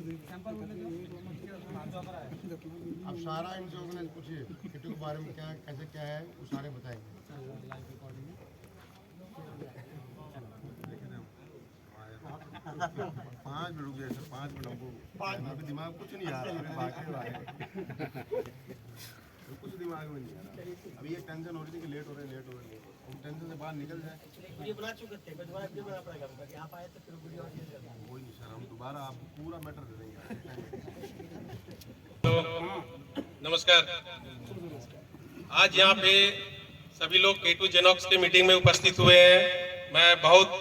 अब सारा इनसे ऑर्गेनाइज पूछिए किट्टू के बारे में क्या कैसे क्या है वो सारे बताएंगे। पाँच मिनट रुक गए सर, 5 मिनट हमको 5 मिनट में दिमाग कुछ नहीं आ रहा कुछ दिमाग में नहीं आ रहा। अभी ये टेंशन हो रही थी कि लेट हो रहे हम टेंशन से बाहर निकल जाए। वही नहीं सर, हम दोबारा आपको पूरा मैटर दे देंगे। तो नमस्कार, आज यहाँ पे सभी लोग K2 जेनॉक्स के मीटिंग में उपस्थित हुए हैं। मैं बहुत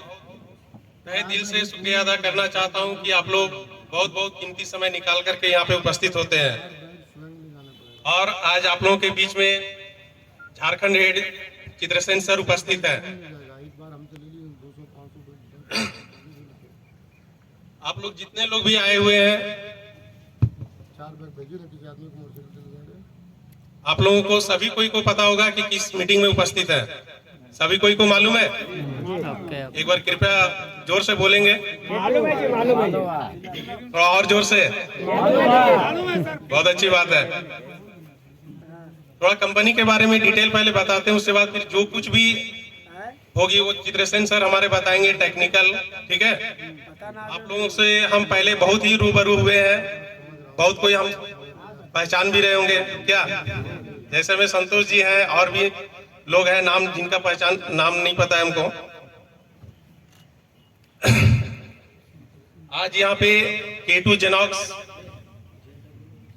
तहे दिल से शुक्रिया अदा करना चाहता हूँ कि आप लोग बहुत बहुत कीमती समय निकाल करके यहाँ पे उपस्थित होते हैं। और आज आप लोगों के बीच में झारखंड हेड चित्रसेन सर उपस्थित हैं। आप लोग जितने लोग भी आए हुए हैं, आप लोगों को सभी कोई को पता होगा कि किस मीटिंग में उपस्थित है। सभी कोई को मालूम है? एक बार कृपया जोर से बोलेंगे। मालूम है जी, मालूम है। थोड़ा और जोर से। बहुत अच्छी बात है। थोड़ा कंपनी के बारे में डिटेल पहले बताते हैं, उसके बाद फिर जो कुछ भी होगी वो चित्रसेन सर हमारे बताएंगे टेक्निकल। ठीक है, आप लोगों से हम पहले बहुत ही रूबरू हुए हैं, बहुत कोई हम पहचान भी रहे होंगे क्या, जैसे में संतोष जी हैं और भी लोग हैं नाम जिनका पहचान नाम नहीं पता है हमको। आज यहाँ पे K2 जेनॉक्स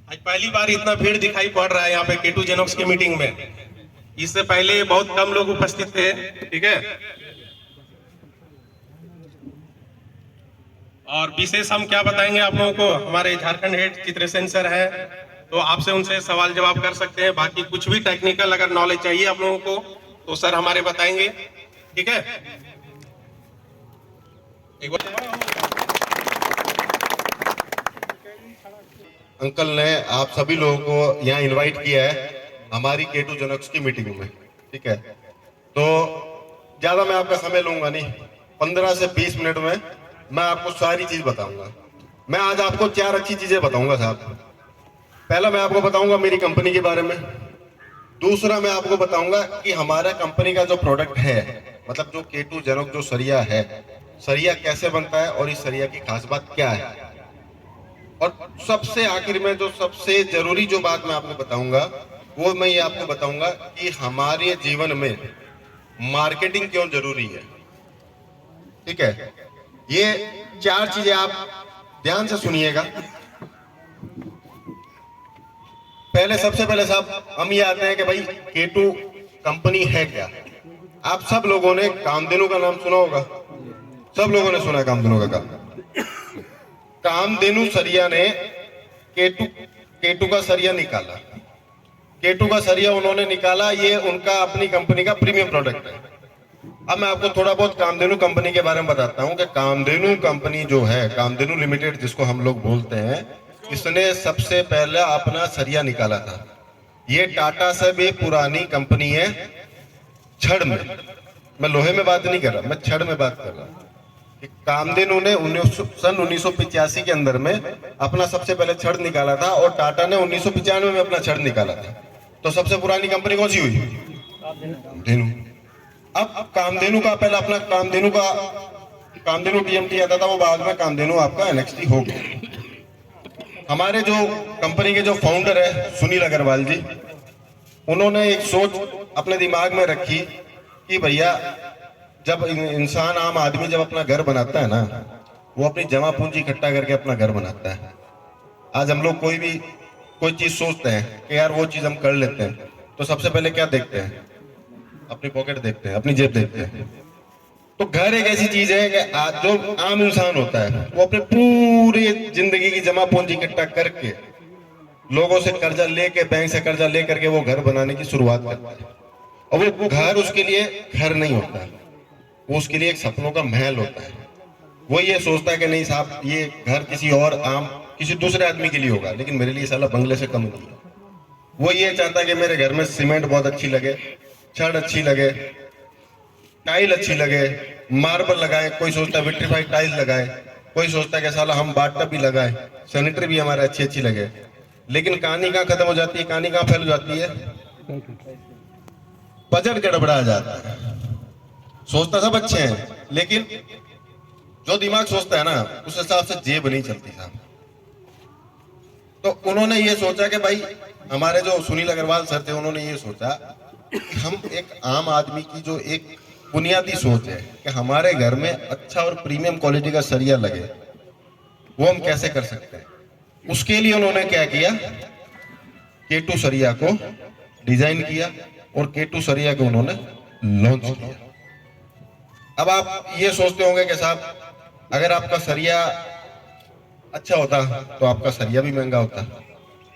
आज पहली बार इतना भीड़ दिखाई पड़ रहा है यहाँ पे K2 जेनॉक्स की मीटिंग में। इससे पहले बहुत कम लोग उपस्थित थे। ठीक है, और विशेष हम क्या बताएंगे आप लोगों को, हमारे झारखंड हेड चित्रसेन सर हैं, तो आपसे उनसे सवाल जवाब कर सकते हैं। बाकी कुछ भी टेक्निकल अगर नॉलेज चाहिए आप लोगों को तो सर हमारे बताएंगे। ठीक है, एक बार अंकल ने आप सभी लोगों को यहाँ इनवाइट किया है हमारी K2 जेनॉक्स की मीटिंग में। ठीक है, तो ज्यादा मैं आपका समय लूंगा नहीं, 15 से 20 मिनट में मैं आपको सारी चीज बताऊंगा। मैं आज आपको 4 अच्छी चीजें बताऊंगा साहब। पहला मैं आपको बताऊंगा मेरी कंपनी के बारे में। दूसरा मैं आपको बताऊंगा कि हमारा कंपनी का जो प्रोडक्ट है, मतलब जो K2 जेनॉक्स जो सरिया है, सरिया कैसे बनता है और इस सरिया की खास बात क्या है। और सबसे आखिर में जो सबसे जरूरी जो बात मैं आपको बताऊंगा वो मैं ये आपको बताऊंगा कि हमारे जीवन में मार्केटिंग क्यों जरूरी है। ठीक है, ये 4 चीजें आप ध्यान से सुनिएगा। पहले सबसे पहले साहब हम ये आते हैं कि भाई K2 कंपनी है क्या। आप सब लोगों ने कामधेनु का नाम सुना होगा, सब लोगों ने सुना है कामधेनु का काम। कामधेनु सरिया ने K2 का सरिया निकाला। K2 का सरिया उन्होंने निकाला, ये उनका अपनी कंपनी का प्रीमियम प्रोडक्ट है। अब मैं आपको थोड़ा बहुत कामधेनु कंपनी के बारे में बताता हूं कि कामधेनु कंपनी जो है, कामधेनु लिमिटेड जिसको हम लोग बोलते हैं, इसने सबसे पहले अपना सरिया निकाला था। ये टाटा से भी पुरानी कंपनी है छड़ में। मैं लोहे में बात नहीं कर रहा, मैं छड़ में बात कर रहा हूं। कामधेनु ने सन 1985 के अंदर में अपना सबसे पहले छड़ निकाला था और टाटा ने 1995 में अपना छड़ निकाला था। तो सबसे पुरानी कंपनी कौन सी हुई? कामधेनु। अब कामधेनु का पहला अपना कामधेनु TMT आता था, वो बाद में कामधेनु आपका NXT हो गया। हमारे जो कंपनी के जो फाउंडर है सुनील अग्रवाल जी, उन्होंने एक सोच अपने दिमाग में रखी कि भैया जब इंसान आम आदमी जब अपना घर बनाता है ना, वो अपनी जमा पूंजी इकट्ठा करके अपना घर बनाता है। आज हम लोग कोई चीज सोचते हैं कि यार वो चीज हम कर लेते हैं, तो सबसे पहले क्या देखते हैं? अपनी पॉकेट देखते हैं, अपनी जेब देखते हैं। तो घर एक ऐसी चीज है कि जो आम इंसान होता है वो अपने पूरी जिंदगी की जमा पूंजी इकट्ठा करके लोगों से कर्जा लेके, बैंक से कर्जा ले करके वो घर बनाने की शुरुआत करता है। और वो घर उसके लिए घर नहीं होता है, वो उसके लिए एक सपनों का महल होता है। वो ये सोचता है कि नहीं साहब ये घर किसी और किसी दूसरे आदमी के लिए होगा, लेकिन मेरे लिए साला बंगले से कम नहीं है। वो ये चाहता है कि मेरे घर में सीमेंट बहुत अच्छी लगे, छड़ अच्छी लगे, टाइल अच्छी लगे, मार्बल लगाए, कोई सोचता है विट्रीफाइड टाइल लगाए। कोई सोचता है कि साला हम बाथटब भी लगाए, सैनिटरी भी हमारे अच्छी अच्छी लगे, लेकिन कहानी कहाँ खत्म हो जाती है, कहानी कहाँ फैल जाती है, बजट गड़बड़ा जाता है। सोचता सब अच्छे हैं, लेकिन जो दिमाग सोचता है ना उस हिसाब से जेब नहीं चलती साहब। तो उन्होंने ये सोचा कि भाई, हमारे जो सुनील अग्रवाल सर थे, उन्होंने ये सोचा कि हम एक आम आदमी की जो एक बुनियादी सोच है कि हमारे घर में अच्छा और प्रीमियम क्वालिटी का सरिया लगे, वो हम कैसे कर सकते हैं। उसके लिए उन्होंने क्या किया, K2 सरिया को डिजाइन किया और K2 सरिया को उन्होंने लॉन्च किया। अब आप ये सोचते होंगे कि साहब अगर आपका सरिया अच्छा होता तो आपका सरिया भी महंगा होता।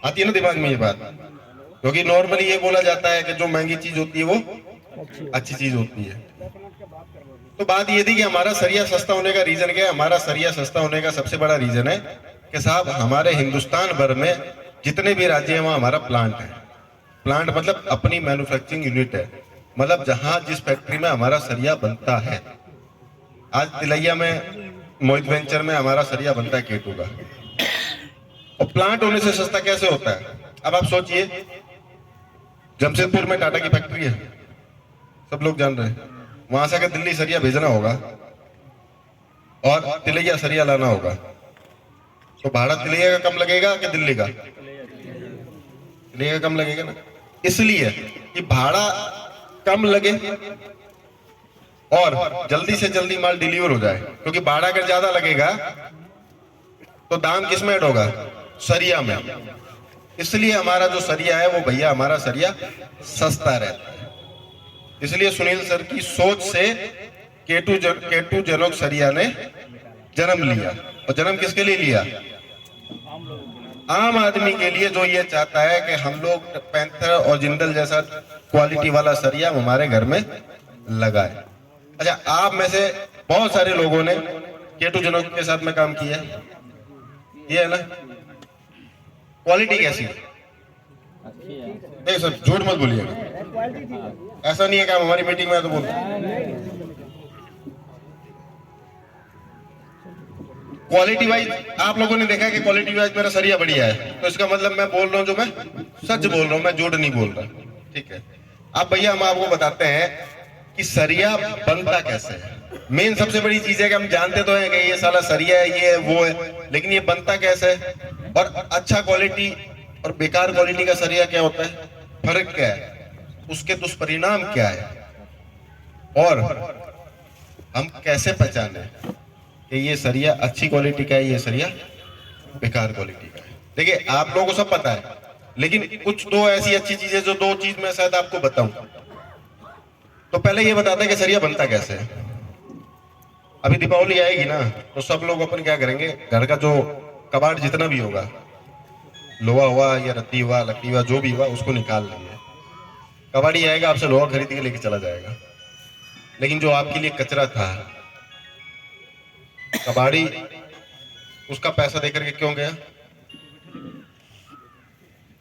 आती है ना दिमाग में ये बात, क्योंकि नॉर्मली ये बोला जाता है कि जो महंगी चीज होती है वो अच्छी चीज होती है। तो बात ये थी कि हमारा सरिया सस्ता होने का रीजन क्या है। हमारा सरिया सस्ता होने का सबसे बड़ा रीजन है कि साहब हमारे हिंदुस्तान भर में जितने भी राज्य हैं वहां हमारा प्लांट है। प्लांट मतलब अपनी मैन्युफैक्चरिंग यूनिट है, मतलब जहां जिस फैक्ट्री में हमारा सरिया बनता है। आज तिलैया में मोहित वेंचर में हमारा सरिया बनता है K2 का। और प्लांट होने से सस्ता कैसे होता है। अब आप सोचिए, जमशेदपुर में टाटा की फैक्ट्री है, सब लोग जान रहे हैं, वहां से अगर दिल्ली सरिया भेजना होगा और तिलैया सरिया लाना होगा तो भाड़ा तिलैया का कम लगेगा कि दिल्ली का? तिलैया का कम लगेगा ना। इसलिए कि भाड़ा कम लगे और जल्दी से जल्दी माल डिलीवर हो जाए, क्योंकि भाड़ा अगर ज्यादा लगेगा तो दाम किस में ऐड होगा, सरिया में। इसलिए हमारा जो सरिया है वो भैया हमारा सरिया सस्ता रहता है। इसलिए सुनील सर की सोच से K2 जेनॉक्स सरिया ने जन्म लिया। और जन्म किसके लिए लिया? आम आदमी के लिए, जो ये चाहता है कि हम लोग पैंथर और जिंदल जैसा क्वालिटी वाला सरिया हमारे घर में लगाए। अच्छा, आप में से बहुत सारे लोगों ने K2 जेनॉक्स के साथ में काम किया है, ये है ना। क्वालिटी कैसी है? नहीं सर, झूठ मत बोलिएगा। ऐसा नहीं है कि आप हमारी मीटिंग में तो बोल क्वालिटी वाइज आप लोगों ने देखा कि क्वालिटी वाइज मेरा सरिया बढ़िया है, तो इसका मतलब मैं बोल रहा हूं जो मैं सच बोल रहा हूं, मैं झूठ नहीं बोल रहा। ठीक है। अब भैया हम आपको बताते हैं कि सरिया बनता कैसे है। मेन सबसे बड़ी चीज है कि हम जानते तो हैं कि ये साला सरिया है, ये है, वो है, लेकिन ये बनता कैसे है और अच्छा क्वालिटी और बेकार क्वालिटी का सरिया क्या होता है, फर्क क्या है, उसके दुष्परिणाम क्या है, और हम कैसे पहचाने कि ये सरिया अच्छी क्वालिटी का है, ये सरिया बेकार क्वालिटी का है। देखिए, आप लोगों को सब पता है, लेकिन कुछ दो ऐसी अच्छी चीजें जो दो चीज मैं शायद आपको बताऊं। तो पहले ये बताते हैं कि सरिया बनता कैसे है। अभी दीपावली आएगी ना, तो सब लोग अपन क्या करेंगे, घर का जो कबाड़ जितना भी होगा, लोहा हुआ या रद्दी हुआ, लकड़ी हुआ, जो भी हुआ, उसको निकाल लेंगे। कबाड़ी आएगा, आपसे लोहा खरीद के लेके चला जाएगा, लेकिन जो आपके लिए कचरा था, कबाड़ी उसका पैसा देकर के क्यों गया,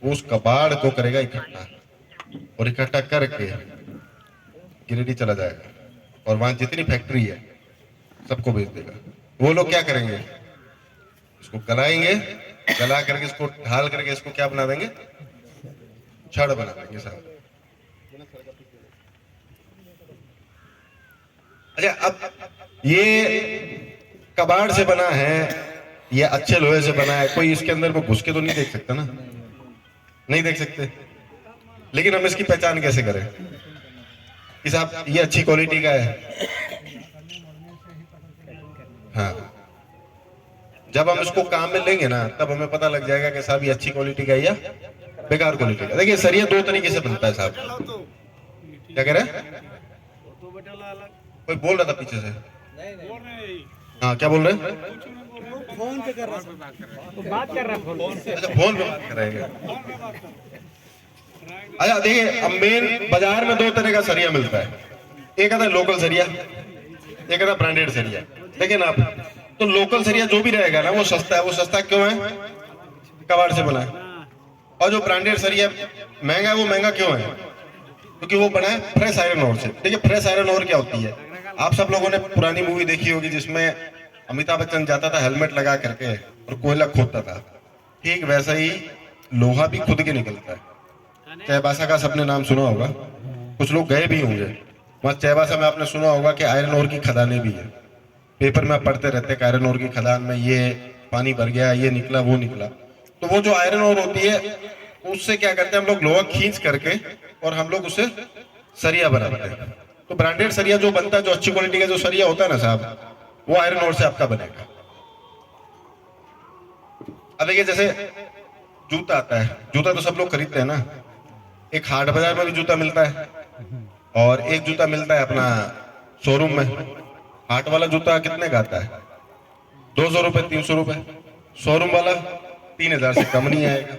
वो उस कबाड़ को करेगा इकट्ठा, और इकट्ठा करके गिरिडीह चला जाएगा और वहां जितनी फैक्ट्री है सबको बेच देगा। वो लोग क्या करेंगे, इसको गलाएंगे, गला करके इसको ढाल करके इसको क्या बना देंगे, छड़ बना देंगे साहब। अच्छा, अब ये कबाड़ से बना है, ये अच्छे लोहे से बना है, कोई इसके अंदर को घुस के तो नहीं देख सकता ना, नहीं देख सकते। लेकिन हम इसकी पहचान कैसे करें कि साहब ये अच्छी क्वालिटी का है। हाँ, जब हम इसको काम में लेंगे ना, तब हमें पता लग जाएगा कि साहब ये अच्छी क्वालिटी का है या बेकार क्वालिटी का। देखिए, सरिया दो तरीके से बनता है साहब। क्या कह रहे हैं, कोई बोल रहा था पीछे से। हाँ, क्या बोल रहे हैं? फोन पे कर रहा है, बात कर रहा है फोन से। अच्छा, फोन पे बात कर रहे हैं। अच्छा, देखिए, अब मेन बाजार में दो तरह का सरिया मिलता है, एक आता है लोकल सरिया, एक आता है ब्रांडेड सरिया। देखिए ना आप, तो लोकल सरिया जो भी रहेगा ना वो सस्ता है। वो सस्ता क्यों है, कबाड़ से बना है। और जो ब्रांडेड सरिया महंगा है, वो महंगा क्यों है, क्योंकि वो बना है फ्रेश आयरन ओर से। देखिए, फ्रेश आयरन ओर क्या होती है, आप सब लोगों ने पुरानी मूवी देखी होगी जिसमें अमिताभ बच्चन जाता था हेलमेट लगा करके और कोयला खोदता था, ठीक वैसा ही लोहा भी खुद के निकलता है। चाईबासा का सबने नाम सुना होगा, कुछ लोग गए भी होंगे वहाँ चाईबासा में। आपने सुना होगा कि आयरन ओर की खदानें भी है, पेपर में आप पढ़ते रहते हैं आयरन ओर की खदान में ये पानी भर गया, ये निकला, वो निकला। तो वो जो आयरन ओर होती है उससे क्या करते हैं हम लोग, लोहा खींच करके और हम लोग उससे सरिया बनाते हैं। तो ब्रांडेड सरिया जो बनता है, जो अच्छी क्वालिटी का जो सरिया होता है ना साहब, वो आयरन ओर से आपका बनेगा। अब देखिए जैसे जूता आता है, जूता तो सब लोग खरीदते हैं ना, एक हाट बाजार में भी जूता मिलता है और एक जूता मिलता है अपना शोरूम में। हाट वाला जूता कितने का आता है? 200 रुपए, 300 रुपए। शोरूम वाला 3000 से कम नहीं आएगा।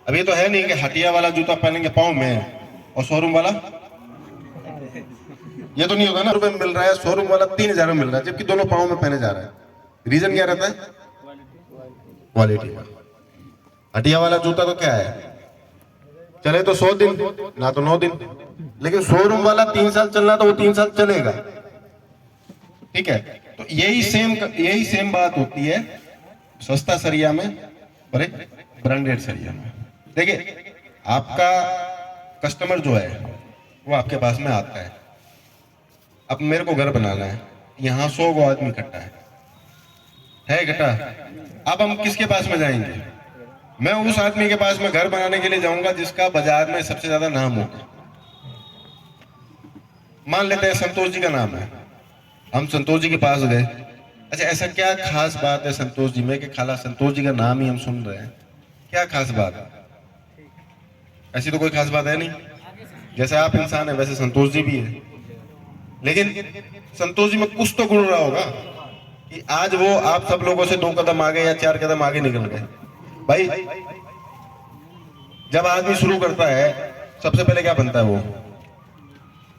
अब ये तो है नहीं कि हटिया वाला जूता पहनेंगे पाँव में और शोरूम वाला, ये तो नहीं होगा ना। रुपए में मिल रहा है, शोरूम वाला 3000 में मिल रहा है, जबकि दोनों पाँव में पहने जा रहा है। रीजन क्या रहता है? क्वालिटी का। हटिया वाला जूता तो क्या है, चले तो 100 दिन ना तो 9 दिन, लेकिन शोरूम वाला 3 साल चलना तो वो 3 साल चलेगा। ठीक है, तो यही सेम बात होती है सस्ता सरिया में और एक ब्रांडेड सरिया में। देखिए आपका कस्टमर जो है वो आपके पास में आता है, अब मेरे को घर बनाना है, यहाँ 100 गो आदमी इकट्ठा है इकट्ठा। अब हम किसके पास में जाएंगे? मैं उस आदमी के पास में घर बनाने के लिए जाऊंगा जिसका बाजार में सबसे ज्यादा नाम होगा। मान लेते हैं संतोष जी का नाम है, हम संतोष जी के पास गए। अच्छा, ऐसा क्या खास बात है संतोष जी में कि खाला संतोष जी का नाम ही हम सुन रहे हैं? क्या खास बात है? ऐसी तो कोई खास बात है नहीं। जैसे आप इंसान है वैसे संतोष जी भी है, लेकिन संतोष जी में कुछ तो गुण रहा होगा कि आज वो आप सब लोगों से 2 कदम आगे या 4 कदम आगे निकल गए। भाई जब आदमी शुरू करता है सबसे पहले क्या बनता है? वो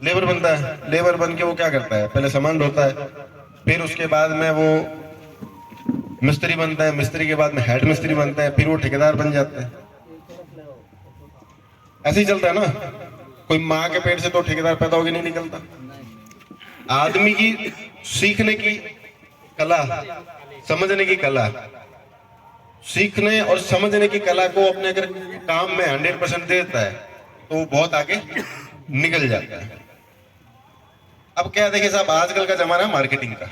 लेबर बनता है। लेबर बन के वो क्या करता है? पहले सामान ढोता है, फिर उसके बाद में वो मिस्त्री बनता है, मिस्त्री के बाद में हेड मिस्त्री बनता है, फिर वो ठेकेदार बन जाता है। ऐसे ही चलता है ना। कोई माँ के पेट से तो ठेकेदार पैदा होके नहीं निकलता। आदमी की सीखने की कला, समझने की कला, सीखने और समझने की कला को अपने अगर काम में 100% देता है तो वो बहुत आगे निकल जाता है। अब क्या देखिए साहब, आजकल का जमाना है मार्केटिंग का।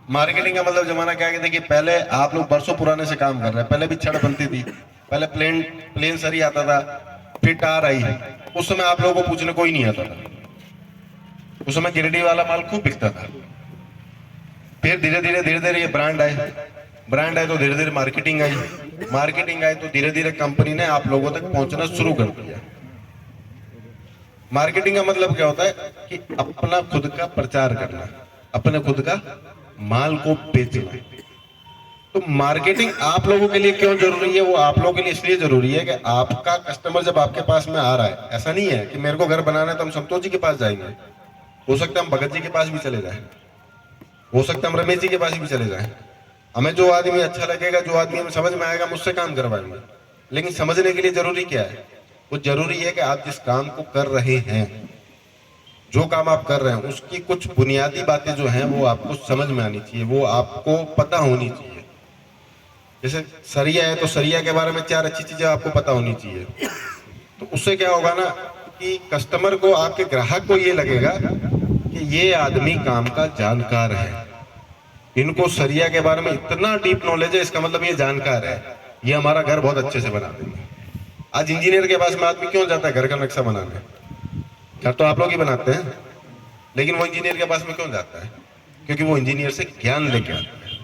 मार्केटिंग का मतलब जमाना क्या है? देखिए पहले आप लोग बरसों पुराने से काम कर रहे हैं। पहले भी छड़ बनती थी, पहले प्लेन सरी आता था, फिर टार आई। उस समय आप लोगों को पूछने कोई नहीं आता था। उस समय गिरडी वाला माल खूब बिकता था। फिर धीरे धीरे ये ब्रांड आए, ब्रांड आए तो धीरे धीरे मार्केटिंग आई, मार्केटिंग आई तो धीरे धीरे कंपनी ने आप लोगों तक पहुंचना शुरू कर दिया। मार्केटिंग का मतलब क्या होता है कि अपना खुद का प्रचार करना, अपने खुद का माल को बेचना। तो मार्केटिंग आप लोगों के लिए क्यों जरूरी है? वो आप लोगों के लिए इसलिए जरूरी है कि आपका कस्टमर जब आपके पास में आ रहा है, ऐसा नहीं है कि मेरे को घर बनाना है तो हम संतोष जी के पास जाएंगे। हो सकता है हम भगत जी के पास भी चले जाएं, हो सकता है हम रमेश जी के पास भी चले जाएं। हमें जो आदमी अच्छा लगेगा, जो आदमी हमें समझ में आएगा, मुझसे काम करवाएंगे। लेकिन समझने के लिए जरूरी क्या है? वो जरूरी है कि आप जिस काम को कर रहे हैं, जो काम आप कर रहे हैं, उसकी कुछ बुनियादी बातें जो हैं वो आपको समझ में आनी चाहिए, वो आपको पता होनी चाहिए। जैसे सरिया है तो सरिया के बारे में 4 अच्छी चीजें आपको पता होनी चाहिए। तो उससे क्या होगा ना कि कस्टमर को, आपके ग्राहक को ये लगेगा कि ये आदमी काम का जानकार है, इनको सरिया के बारे में इतना डीप नॉलेज है, इसका मतलब ये जानकार है, ये हमारा घर बहुत अच्छे से बना देंगे। आज इंजीनियर के पास में आदमी क्यों जाता है घर का नक्शा बनाने? घर तो आप लोग ही बनाते हैं, लेकिन वो इंजीनियर के पास में क्यों जाता है? क्योंकि वो इंजीनियर से ज्ञान लेके आता है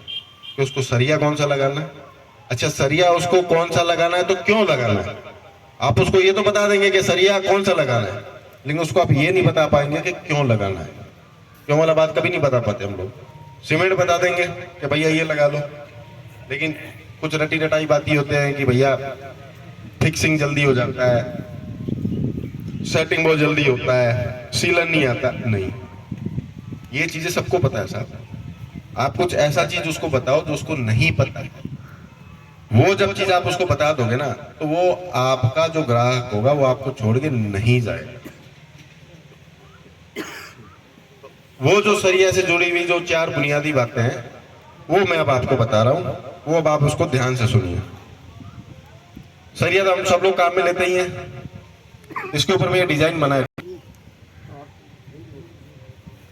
कि उसको सरिया कौन सा लगाना है। अच्छा, सरिया उसको कौन सा लगाना है तो क्यों लगाना है? आप उसको ये तो बता देंगे कि सरिया कौन सा लगाना है, लेकिन उसको आप ये नहीं बता पाएंगे कि क्यों लगाना है। क्यों वाला बात कभी नहीं बता पाते हम लोग। सीमेंट बता देंगे कि भैया ये लगा लो, लेकिन कुछ रटी रटाई बातें होते हैं कि भैया फिक्सिंग जल्दी हो जाता है, सेटिंग बहुत जल्दी होता है, सीलन नहीं आता। नहीं, ये चीजें सबको पता है साहब। आप कुछ ऐसा चीज उसको बताओ जो उसको नहीं पता है, वो जब चीज आप उसको बता दोगे ना तो वो आपका जो ग्राहक होगा वो आपको छोड़ के नहीं जाएगा। वो जो सरिया से जुड़ी हुई जो 4 बुनियादी बातें हैं वो मैं अब आपको बता रहा हूँ, वो अब आप उसको ध्यान से सुनिए। सरिया तो हम सब लोग काम में लेते ही हैं, इसके ऊपर में ये डिजाइन बना है।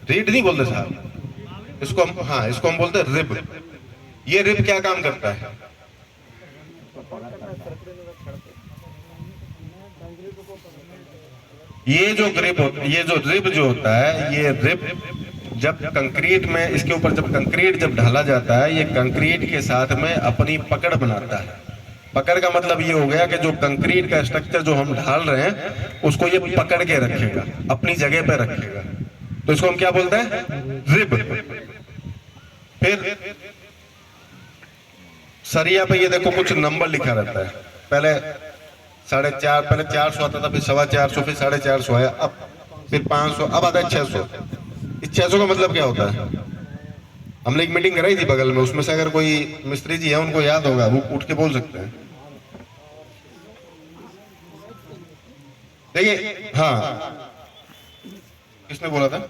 रीड नहीं बोलते साहब इसको हम, हाँ इसको हम बोलते हैं रिब। ये रिब क्या काम करता है? ये जो रिब जो होता है, ये रिब जब कंक्रीट में, इसके ऊपर जब कंक्रीट जब ढाला जाता है, ये कंक्रीट के साथ में अपनी पकड़ बनाता है। पकड़ का मतलब ये हो गया कि जो कंक्रीट का स्ट्रक्चर जो हम ढाल रहे हैं उसको ये पकड़ के रखेगा, अपनी जगह पे रखेगा। तो इसको हम क्या बोलते हैं? रिब। फिर सरिया पे ये देखो कुछ नंबर लिखा रहता है। पहले 4.5, पहले 400 आता था, फिर 425, फिर 450 आया, अब फिर 500, अब आता है 600। इस 600 का मतलब क्या होता है? हमने एक मीटिंग कराई थी बगल में, उसमें से अगर कोई मिस्त्री जी है उनको याद होगा, वो उठ के बोल सकते हैं। देखिए, हाँ किसने बोला था?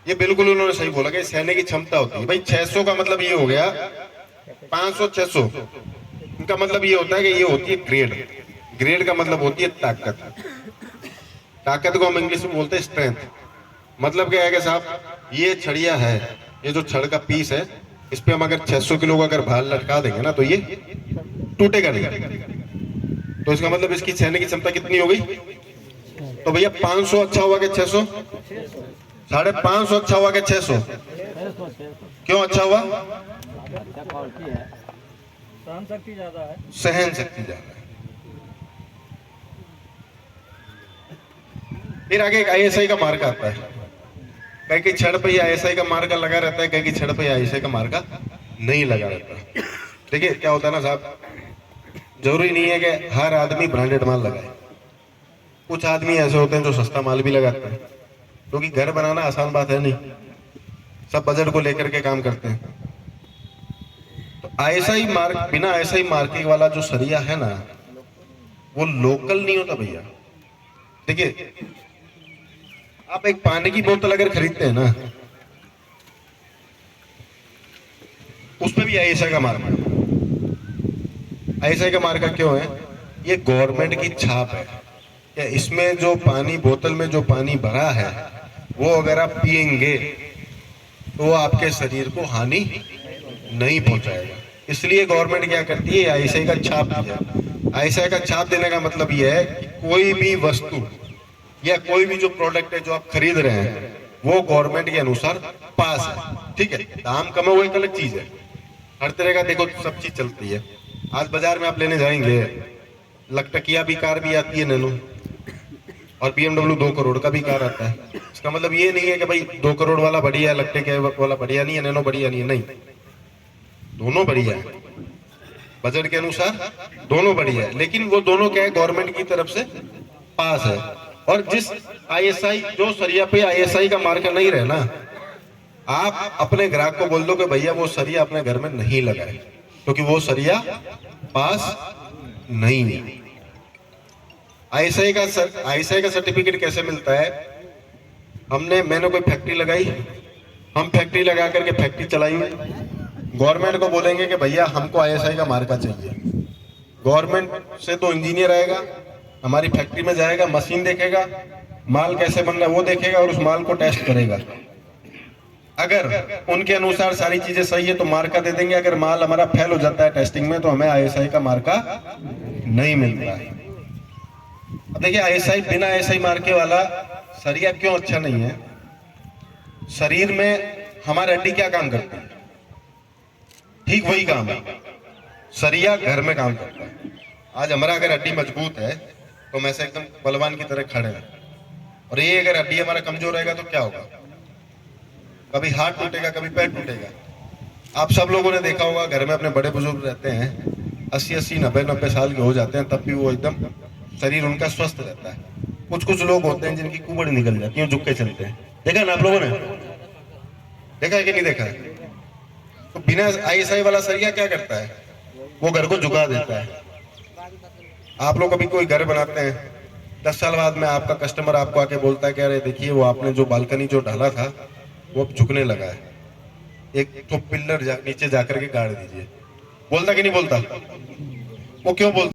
ये बिल्कुल उन्होंने सही बोला कि सहने की क्षमता होती है। भाई 600 का मतलब ये हो गया, 500 600 इनका मतलब ये होता है कि ये होती है ग्रेड। ग्रेड का मतलब होती है ताकत। ताकत को हम इंग्लिश में बोलते हैं स्ट्रेंथ। मतलब क्या है कि साहब ये छड़िया है, ये जो छड़ का पीस है, इस पे हम अगर 600 किलो का अगर भार लटका देंगे ना तो ये टूटेगा नहीं। तो इसका मतलब इसकी सहने की क्षमता कितनी हो गई? तो भैया 500 अच्छा हुआ कि 600? 550 अच्छा हुआ कि 600? क्यों अच्छा हुआ? सहन शक्ति ज्यादा है। सहन शक्ति ज्यादा है। फिर आगे एक आईएसआई का मार्क आता है। कहीं की छड़ पे आईएसआई का मार्का लगा रहता है, कहीं की छड़ पे आईएसआई का मार्का नहीं लगा रहता। देखिए क्या होता है ना साहब, जरूरी नहीं है कि हर आदमी ब्रांडेड माल लगाए। कुछ आदमी ऐसे होते हैं जो सस्ता माल भी लगाते हैं, क्योंकि घर बनाना आसान बात है नहीं, सब बजट को लेकर के काम करते हैं। तो आईएसआई मार्क, बिना आईएसआई मार्किंग वाला जो सरिया है ना, वो लोकल नहीं होता भैया। देखिए आप एक पानी की बोतल अगर खरीदते हैं ना, उसमें भी आईएसआई का मार्क है। आईएसआई का मार्का क्यों है? ये गवर्नमेंट की छाप है कि इसमें जो पानी, बोतल में जो पानी भरा है, वो अगर आप पिएंगे तो वो आपके शरीर को हानि नहीं पहुंचाएगा। इसलिए गवर्नमेंट क्या करती है, आईएसआई का छाप दिया। आईएसआई का छाप देने का मतलब ये है कि कोई भी वस्तु या कोई भी जो प्रोडक्ट है जो आप खरीद रहे हैं, वो गवर्नमेंट के अनुसार पास है। ठीक है, दाम कम है वो एक अलग चीज है। हर तरह का देखो सब चीज चलती है। आज बाजार में आप लेने जाएंगे, लखटकिया भी कार भी आती है नैनो, और BMW 2 करोड़ का भी कार आता है। इसका मतलब ये नहीं है कि भाई 2 करोड़ वाला बढ़िया है, लखटकिया वाला बढ़िया नहीं है, नैनो बढ़िया नहीं है, नहीं, दोनों बढ़िया है। बजट के अनुसार दोनों बढ़िया है, लेकिन वो दोनों क्या है, गवर्नमेंट की तरफ से पास है। और जिस आईएसआई, जो सरिया पे आईएसआई का मार्का नहीं रहे ना, आप अपने ग्राहक को बोल दो कि भैया वो सरिया अपने घर में नहीं लगाए, क्योंकि वो सरिया पास नहीं है। आईएसआई का सर्टिफिकेट कैसे मिलता है? मैंने कोई फैक्ट्री लगाई, हम फैक्ट्री लगा करके फैक्ट्री चलाएंगे, गवर्नमेंट को बोलेंगे कि भैया हमको आईएसआई का मार्का चाहिए। गवर्नमेंट से तो इंजीनियर आएगा, हमारी फैक्ट्री में जाएगा, मशीन देखेगा, माल कैसे बन रहा है वो देखेगा और उस माल को टेस्ट करेगा। अगर उनके अनुसार सारी चीजें सही है तो मार्का दे देंगे। अगर माल हमारा फेल हो जाता है टेस्टिंग में तो हमें आईएसआई का मार्का नहीं मिलता है। अब देखिए आईएसआई, बिना आईएसआई मार्के वाला सरिया क्यों अच्छा नहीं है? शरीर में हमारी हड्डी क्या काम करती है? ठीक वही काम है, सरिया घर में काम करता है। आज हमारा अगर हड्डी मजबूत है तो हम ऐसे एकदम बलवान की तरह खड़े हैं, और ये अगर हड्डी हमारा कमजोर रहेगा तो क्या होगा? कभी हाथ टूटेगा, कभी पैर टूटेगा। आप सब लोगों ने देखा होगा, घर में अपने बड़े बुजुर्ग रहते हैं, 80-80, 90-90 साल के हो जाते हैं, तब भी वो एकदम शरीर उनका स्वस्थ रहता है। कुछ लोग होते हैं जिनकी कुबड़ निकल जाती है, झुक के चलते हैं। देखा ना आप लोगों ने? देखा है कि नहीं देखा है? तो बिना आईएसआई वाला सरिया क्या करता है? वो घर को झुका देता है। आप लोग कभी कोई घर बनाते हैं, 10 साल बाद में आपका कस्टमर आपको आके बोलता है कि अरे देखिए वो आपने जो बालकनी जो डाला था वो अब झुकने लगा है। एक तो पिल्लर नीचे जाकर के गाड़ दीजिए। बोलता कि नहीं बोलता? वो क्यों बोलता?